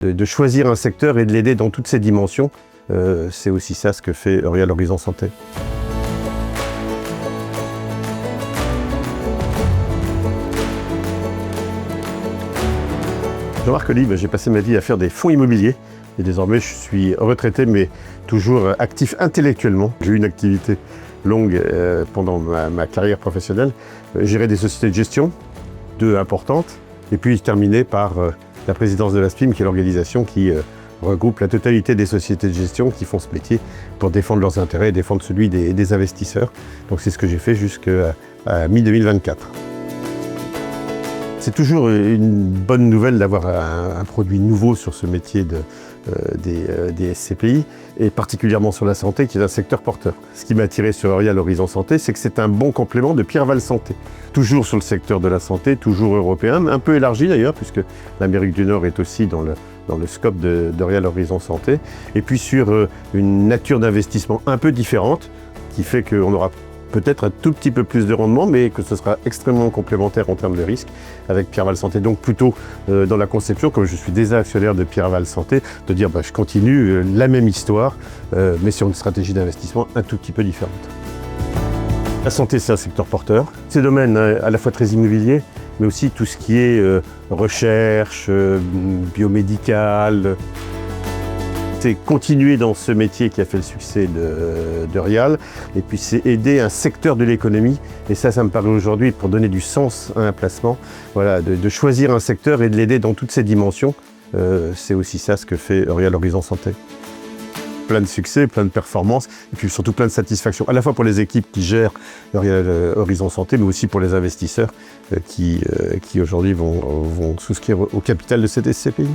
De choisir un secteur et de l'aider dans toutes ses dimensions, c'est aussi ça ce que fait Eurial Horizon Santé. Jean-Marc Olive, j'ai passé ma vie à faire des fonds immobiliers et désormais je suis retraité mais toujours actif intellectuellement. J'ai eu une activité longue pendant ma carrière professionnelle, gérer des sociétés de gestion, 2 importantes, et puis terminé par la présidence de l'ASPIM, qui est l'organisation qui regroupe la totalité des sociétés de gestion qui font ce métier pour défendre leurs intérêts et défendre celui des investisseurs. Donc c'est ce que j'ai fait jusqu'à mi-2024. C'est toujours une bonne nouvelle d'avoir un produit nouveau sur ce métier des SCPI, et particulièrement sur la santé, qui est un secteur porteur. Ce qui m'a attiré sur Eurial Horizon Santé, c'est que c'est un bon complément de Pierreval Santé. Toujours sur le secteur de la santé, toujours européen, un peu élargi d'ailleurs, puisque l'Amérique du Nord est aussi dans le scope d'Eurial Horizon Santé. Et puis sur une nature d'investissement un peu différente, qui fait qu'on aura peut-être un tout petit peu plus de rendement, mais que ce sera extrêmement complémentaire en termes de risque avec Pierreval Santé. Donc plutôt dans la conception, comme je suis déjà actionnaire de Pierreval Santé, de dire je continue la même histoire, mais sur une stratégie d'investissement un tout petit peu différente. La santé, c'est un secteur porteur. Ces domaines à la fois très immobiliers, mais aussi tout ce qui est recherche, biomédical. C'est continuer dans ce métier qui a fait le succès d'Eurial, et puis c'est aider un secteur de l'économie, et ça me paraît aujourd'hui, pour donner du sens à un placement, voilà, de choisir un secteur et de l'aider dans toutes ses dimensions, c'est aussi ça ce que fait Eurial Horizon Santé. Plein de succès, plein de performances, et puis surtout plein de satisfaction, à la fois pour les équipes qui gèrent Eurial Horizon Santé, mais aussi pour les investisseurs qui aujourd'hui vont souscrire au capital de cette SCPI.